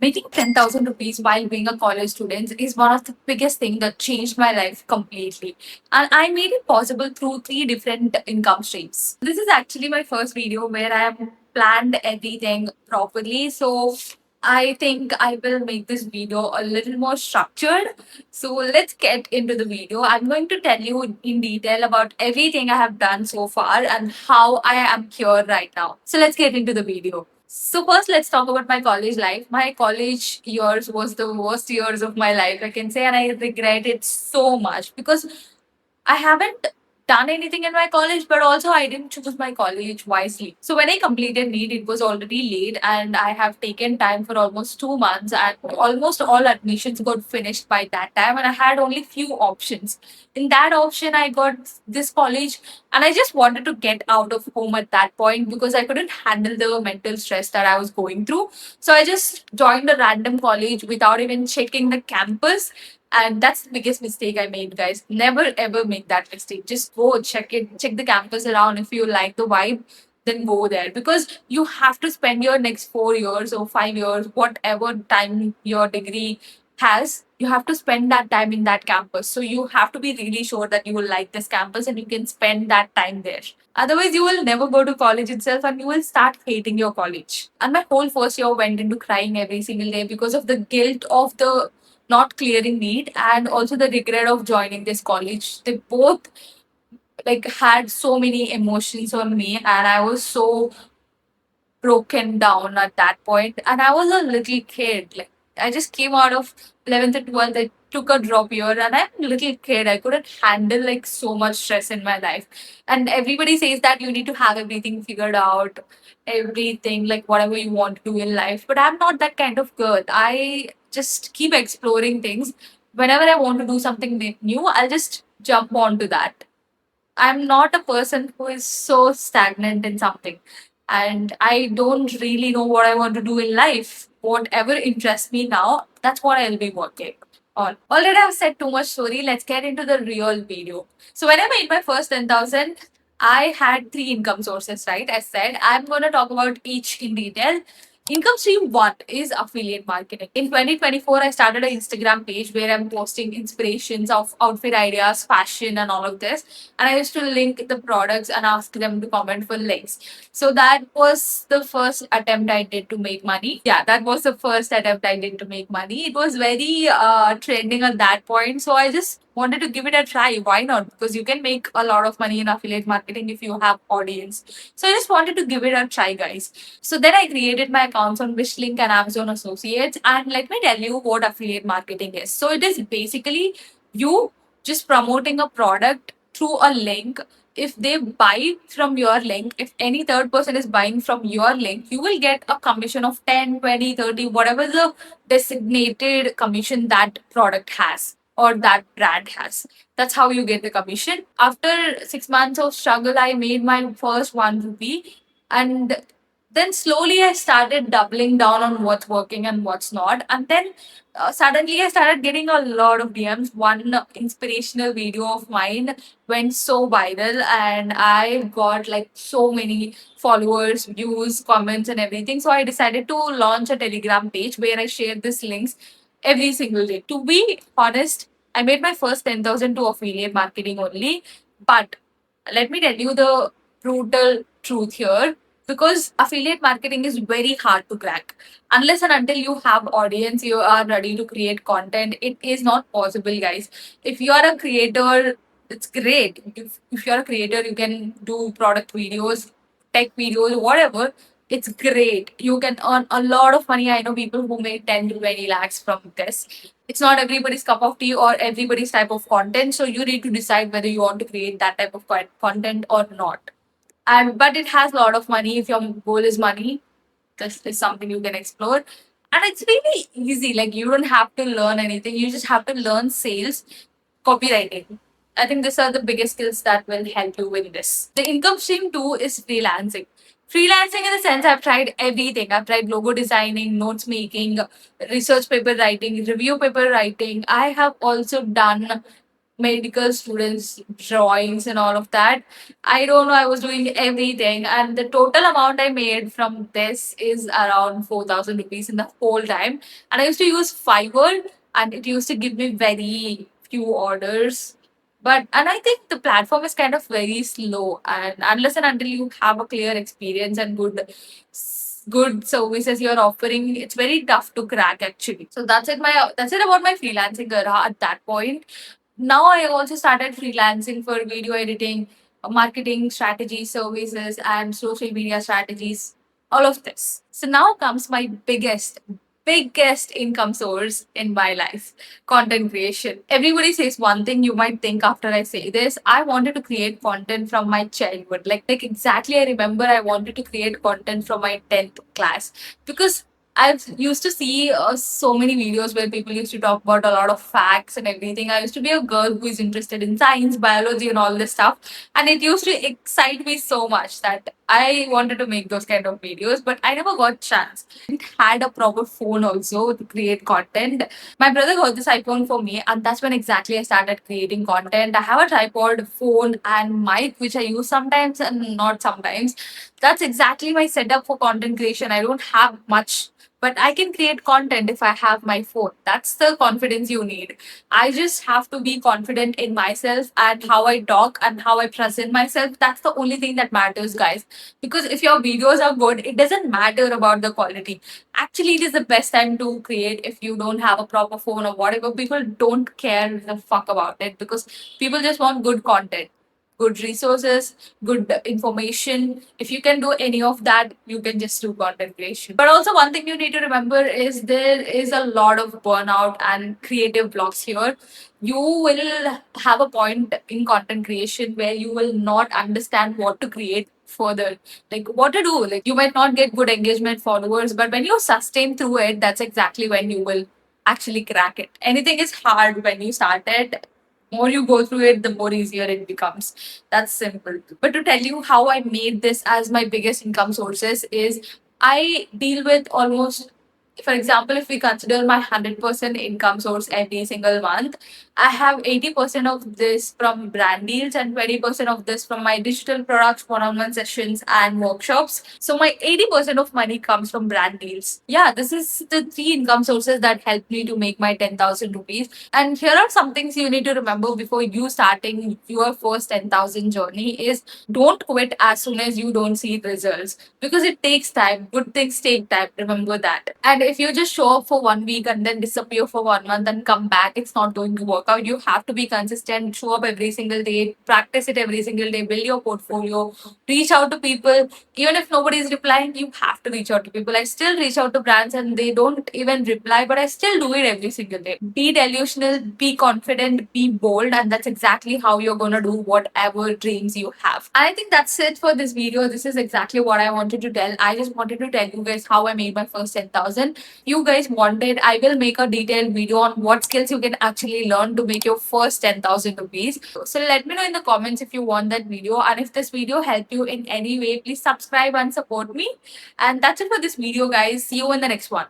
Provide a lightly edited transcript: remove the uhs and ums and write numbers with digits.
Making 10,000 rupees while being a college student is one of the biggest things that changed my life completely. And I made it possible through three different income streams. This is actually my first video where I have planned everything properly. So I think I will make this video a little more structured. So let's get into the video. I'm going to tell you in detail about everything I have done so far and how I am here right now. So let's get into the video. So first, let's talk about my college life. My college years was the worst years of my life, I can say, and I regret it so much because I haven't done anything in my college, but also I didn't choose my college wisely. So when I completed NEET, it was already late, and I have taken time for almost 2 months, and almost all admissions got finished by that time, and I had only few options. In that option, I got this college, and I just wanted to get out of home at that point because I couldn't handle the mental stress that I was going through. So I just joined a random college without even checking the campus, and that's the biggest mistake I made, guys. Never ever make that mistake. Just go check it, check the campus around. If you like the vibe, then go there because you have to spend your next 4 years or 5 years, whatever time your degree has, you have to spend that time in that campus. So you have to be really sure that you will like this campus and you can spend that time there. Otherwise, you will never go to college itself and you will start hating your college. And my whole first year went into crying every single day because of the guilt of the not clearing NEET and also the regret of joining this college. They both like had so many emotions on me, and I was so broken down at that point. And I was a little kid. Like I just came out of 11th and 12th. I took a drop year and I'm a little kid. I couldn't handle like so much stress in my life. And everybody says that you need to have everything figured out, everything like whatever you want to do in life. But I'm not that kind of girl. I just keep exploring things. Whenever I want to do something new, I'll just jump onto that. I'm not a person who is so stagnant in something. And I don't really know what I want to do in life. Whatever interests me now, that's what I'll be working on. Already I've said too much story. Let's get into the real video. So when I made my first 10,000, I had three income sources, right? As said, I'm going to talk about each in detail. Income stream one is affiliate marketing. In 2024, I started an Instagram page where I'm posting inspirations of outfit ideas, fashion, and all of this. And I used to link the products and ask them to comment for links. So that was the first attempt I did to make money. Yeah, that was the first attempt I did to make money. It was very trending at that point. So I just wanted to give it a try. Why not? Because you can make a lot of money in affiliate marketing if you have audience. So I just wanted to give it a try, guys. So then I created my accounts on Wishlink and Amazon Associates. And let me tell you what affiliate marketing is. So it is basically you just promoting a product through a link. If they buy from your link, if any third person is buying from your link, you will get a commission of 10, 20, 30, whatever the designated commission that product has or that brand has. That's how you get the commission. After 6 months of struggle, I made my first 1 rupee. And then slowly I started doubling down on what's working and what's not. And then suddenly I started getting a lot of DMs. One inspirational video of mine went so viral, and I got like so many followers, views, comments, and everything. So I decided to launch a Telegram page where I share these links every single day. To be honest, I made my first 10,000 to affiliate marketing only. But let me tell you the brutal truth here, because affiliate marketing is very hard to crack. Unless and until you have audience, you are ready to create content, it is not possible, guys. If you are a creator, it's great. If you're a creator, you can do product videos, tech videos, whatever. It's great. You can earn a lot of money. I know people who make 10 to 20 lakhs from this. It's not everybody's cup of tea or everybody's type of content. So you need to decide whether you want to create that type of content or not. And but it has a lot of money. If your goal is money, this is something you can explore. And it's really easy. Like you don't have to learn anything. You just have to learn sales, copywriting. I think these are the biggest skills that will help you with this. The income stream two is freelancing. Freelancing in the sense I've tried everything. I've tried logo designing, notes making, research paper writing, review paper writing. I have also done medical students drawings and all of that. I don't know, I was doing everything, and the total amount I made from this is around 4,000 rupees in the whole time. And I used to use Fiverr, and it used to give me very few orders. But and I think the platform is kind of very slow, and unless and until you have a clear experience and good services you're offering, it's very tough to crack actually. So that's it about my freelancing era at that point. Now I also started freelancing for video editing, marketing strategy services, and social media strategies, all of this. So now comes my biggest income source in my life: content creation. Everybody says one thing, you might think after I say this, I wanted to create content from my childhood. Like exactly, I remember I wanted to create content from my 10th class because I've used to see so many videos where people used to talk about a lot of facts and everything. I used to be a girl who is interested in science, biology, and all this stuff. And it used to excite me so much that I wanted to make those kind of videos, but I never got chance. I had a proper phone also to create content. My brother got this iPhone for me, and that's when exactly I started creating content. I have a tripod, phone, and mic, which I use sometimes and not sometimes. That's exactly my setup for content creation. I don't have much, but I can create content if I have my phone. That's the confidence you need. I just have to be confident in myself and how I talk and how I present myself. That's the only thing that matters, guys. Because if your videos are good, it doesn't matter about the quality. Actually, it is the best time to create if you don't have a proper phone or whatever. People don't care the fuck about it because people just want good content, good resources, good information. If you can do any of that, you can just do content creation. But also, one thing you need to remember is there is a lot of burnout and creative blocks here. You will have a point in content creation where you will not understand what to create further, like what to do. Like, you might not get good engagement followers, but when you sustain through it, that's exactly when you will actually crack it. Anything is hard when you start it. More you go through it, the more easier it becomes. That's simple. But to tell you how I made this as my biggest income sources is I deal with almost, for example, if we consider my 100% income source every single month, I have 80% of this from brand deals and 20% of this from my digital products, one-on-one sessions, and workshops. So my 80% of money comes from brand deals. Yeah, this is the three income sources that helped me to make my 10,000 rupees. And here are some things you need to remember before you starting your first 10,000 journey is don't quit as soon as you don't see results because it takes time. Good things take time. Remember that. And if you just show up for 1 week and then disappear for 1 month and come back, it's not going to work out. You have to be consistent, show up every single day, practice it every single day, build your portfolio, reach out to people. Even if nobody is replying, you have to reach out to people. I still reach out to brands and they don't even reply, but I still do it every single day. Be delusional, be confident, be bold, and that's exactly how you're gonna do whatever dreams you have. And I think that's it for this video. This is exactly what I wanted to tell. I just wanted to tell you guys how I made my first 10,000. You guys wanted, I will make a detailed video on what skills you can actually learn to make your first 10,000 rupees. So let me know in the comments if you want that video. And if this video helped you in any way, please subscribe and support me. And that's it for this video, guys. See you in the next one.